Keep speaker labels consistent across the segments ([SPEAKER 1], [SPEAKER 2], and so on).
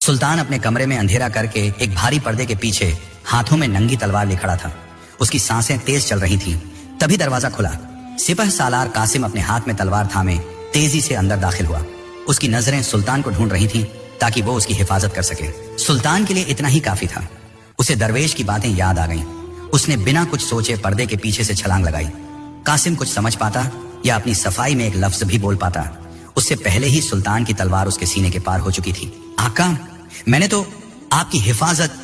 [SPEAKER 1] سلطان اپنے کمرے میں اندھیرا کر کے ایک بھاری پردے کے پیچھے ہاتھوں میں ننگی تلوار لے کھڑا تھا. اس کی سانسیں تیز چل رہی تھیں. تبھی دروازہ کھلا. سپہ سالار قاسم اپنے ہاتھ میں تلوار تھامے تیزی سے اندر داخل ہوا. اس کی نظریں سلطان کو ڈھونڈ رہی تھیں تاکہ وہ اس کی حفاظت کر سکے. سلطان کے لیے اتنا ہی کافی تھا. اسے درویش کی باتیں یاد آ گئیں. اس نے بنا کچھ سوچے پردے کے پیچھے سے چھلانگ لگائی. قاسم کچھ سمجھ پاتا یا اپنی صفائی میں ایک لفظ بھی بول پاتا اس سے پہلے ہی سلطان کی تلوار اس کے سینے کے پار ہو چکی تھی. آقا، میں نے تو آپ کی حفاظت.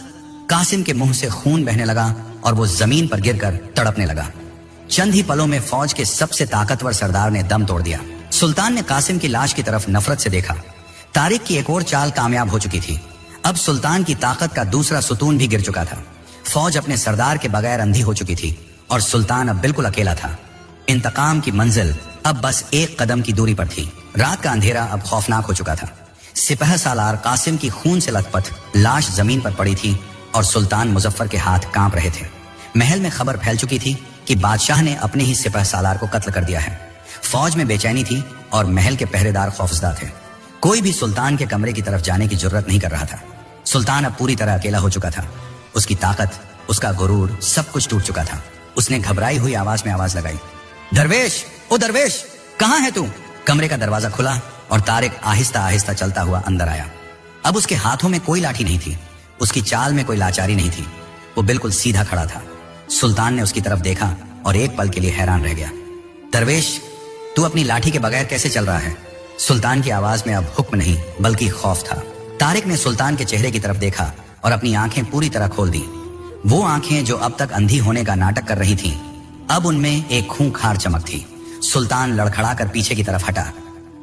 [SPEAKER 1] قاسم کے منہ سے خون بہنے لگا اور وہ زمین پر گر کر تڑپنے لگا. چند ہی پلوں میں فوج کے سب سے طاقتور سردار نے دم توڑ دیا. سلطان نے قاسم کی لاش کی طرف نفرت سے دیکھا. طارق کی ایک اور چال کامیاب ہو چکی تھی. اب سلطان کی طاقت کا دوسرا ستون بھی گر چکا تھا. فوج اپنے سردار کے بغیر اندھی ہو چکی تھی اور سلطان اب بالکل اکیلا تھا. انتقام کی منزل اب بس ایک قدم کی دوری پر تھی. رات کا اندھیرا اب خوفناک ہو چکا تھا. سپہ سالار قاسم کی خون سے لت پت لاش زمین پر پڑی تھی اور سلطان مظفر کے ہاتھ کانپ رہے تھے. محل میں خبر پھیل چکی تھی کہ بادشاہ نے اپنے ہی سپہ سالار کو قتل کر دیا ہے. فوج میں بے چینی تھی اور محل کے پہرے دار خوفزدہ تھے. کوئی بھی سلطان کے کمرے کی طرف جانے کی جرت نہیں کر رہا تھا. سلطان اب پوری طرح اکیلا ہو چکا تھا. اس کی طاقت، اس کا غرور، سب کچھ ٹوٹ چکا تھا. اس نے گھبرائی ہوئی آواز میں آواز لگائی. درویش، او درویش، کہاں ہے تو؟ کمرے کا دروازہ کھلا اور طارق آہستہ آہستہ چلتا ہوا اندر آیا. اب اس کے ہاتھوں میں کوئی لاٹھی نہیں تھی. اس کی چال میں کوئی لاچاری نہیں تھی. وہ بالکل سیدھا کھڑا تھا. سلطان نے اس کی طرف دیکھا اور ایک پل کے لیے حیران رہ گیا. درویش، تو اپنی لاٹھی کے بغیر کیسے چل رہا ہے؟ سلطان کی آواز میں اب حکم نہیں بلکہ خوف تھا. طارق نے سلطان کے چہرے کی طرف دیکھا اور اپنی آنکھیں پوری طرح کھول دی. وہ آنکھیں جو اب تک اندھی ہونے کا ناٹک کر رہی تھیں اب ان میں ایک خونخوار چمک تھی. سلطان لڑکھڑا کر پیچھے کی طرف ہٹا.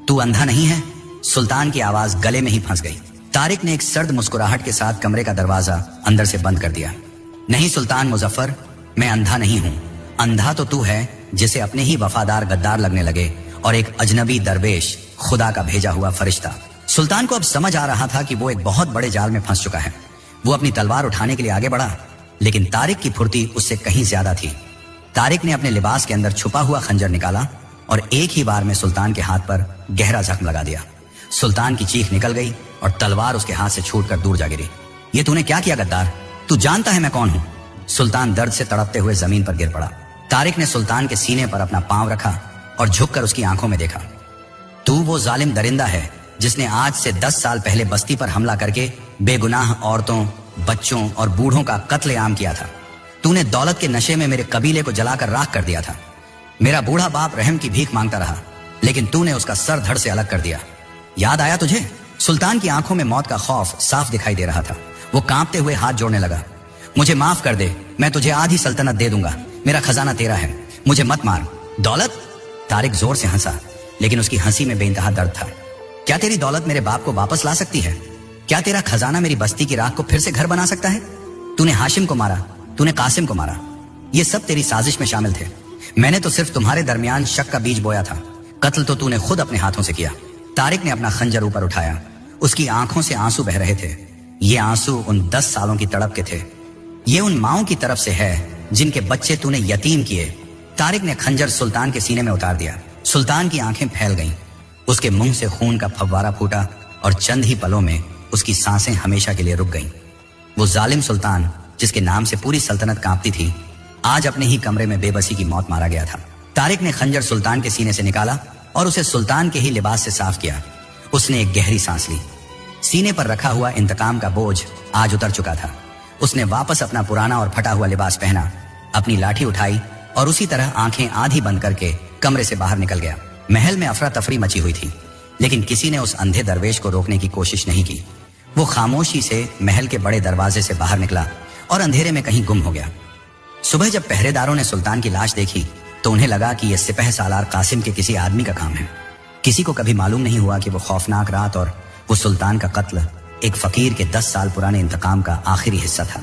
[SPEAKER 1] تو اندھا نہیں ہے؟ سلطان کی آواز گلے میں ہی پھنس گئی. طارق نے ایک سرد مسکراہٹ کے ساتھ کمرے کا دروازہ اندر سے بند کر دیا. نہیں سلطان مظفر، میں اندھا نہیں ہوں. اندھا تو ہے جسے اپنے ہی وفادار غدار لگنے لگے اور ایک اجنبی درویش، خدا کا بھیجا ہوا فرشتہ. سلطان کو اب سمجھ آ رہا تھا کہ وہ ایک بہت بڑے جال میں پھنس چکا ہے. وہ اپنی تلوار اٹھانے کے لیے آگے بڑھا لیکن طارق کی پھرتی اس سے کہیں زیادہ تھی. طارق نے اپنے لباس کے اندر چھپا ہوا خنجر نکالا اور ایک ہی بار میں سلطان کے ہاتھ پر گہرا زخم لگا دیا. سلطان کی چیخ نکل گئی اور تلوار اس کے ہاتھ سے چھوٹ کر دور جا گری. یہ تو نے کیا کیا غدار؟ تو جانتا ہے میں کون ہوں؟ سلطان درد سے تڑپتے ہوئے زمین پر گر پڑا. طارق نے سلطان کے سینے پر اپنا پاؤں رکھا اور جھک کر اس کی آنکھوں میں دیکھا. تو وہ ظالم درندہ ہے جس نے آج سے 10 سال پہلے بستی پر حملہ کر کے بے گناہ عورتوں، بچوں اور بوڑھوں کا قتل عام کیا تھا. تو نے دولت کے نشے میں میرے قبیلے کو جلا کر راکھ کر دیا تھا. میرا بوڑھا باپ رحم کی بھیک مانگتا رہا لیکن تو نے اس کا سر دھڑ سے الگ کر دیا. یاد آیا تجھے؟ سلطان کی آنکھوں میں موت کا خوف صاف دکھائی دے رہا تھا. وہ کانپتے ہوئے ہاتھ جوڑنے لگا. مجھے معاف کر دے، میں تجھے آدھی سلطنت دے دوں گا. میرا خزانہ تیرا ہے، مجھے مت مار. دولت؟ طارق زور سے ہنسا لیکن اس کی ہنسی میں بے انتہا درد تھا. کیا تیری دولت میرے باپ کو واپس لا سکتی ہے؟ کیا تیرا خزانہ میری بستی کی راکھ کو پھر سے گھر بنا سکتا ہے؟ تو نے ہاشم کو مارا، تو نے قاسم کو مارا. یہ سب تیری سازش میں شامل تھے. میں نے تو صرف تمہارے درمیان شک کا بیج بویا تھا. قتل تو نے خود اپنے ہاتھوں سے کیا. طارق نے اپنا خنجر اوپر اٹھایا. اس کی آنکھوں سے آنسو بہ رہے تھے. یہ آنسو ان 10 سالوں کی تڑپ کے تھے. یہ ان ماؤں کی طرف سے ہے جن کے بچے تو نے یتیم کیے. طارق نے خنجر سلطان کے سینے میں اتار دیا. سلطان کی آنکھیں پھیل گئیں. اس کے منہ سے خون کا پھوارہ پھوٹا اور چند ہی پلوں میں اس کی سانسیں ہمیشہ کے لیے رک گئیں. وہ ظالم سلطان جس کے نام سے پوری سلطنت کانپتی تھی آج اپنے ہی کمرے میں بے بسی کی موت مارا گیا تھا. طارق نے خنجر سلطان کے سینے سے نکالا اور اسے سلطان کے ہی لباس سے صاف کیا. اس نے ایک گہری سانس لی. سینے پر رکھا ہوا انتقام کا بوجھ آج اتر چکا تھا. اس نے واپس اپنا پرانا اور پھٹا ہوا لباس پہنا، اپنی لاٹھی اٹھائی اور اسی طرح آنکھیں آدھی بند کر کے کمرے سے باہر نکل گیا. محل میں افراتفری مچی ہوئی تھی لیکن کسی نے اس اندھے درویش کو روکنے کی کوشش نہیں کی. وہ خاموشی سے محل کے بڑے دروازے سے باہر نکلا اور اندھیرے میں کہیں گم ہو گیا. صبح جب پہرے داروں نے سلطان کی لاش دیکھی تو انہیں لگا کہ یہ سپہ سالار قاسم کے کسی آدمی کا کام ہے. کسی کو کبھی معلوم نہیں ہوا کہ وہ خوفناک رات اور وہ سلطان کا قتل ایک فقیر کے 10 سال پرانے انتقام کا آخری حصہ تھا.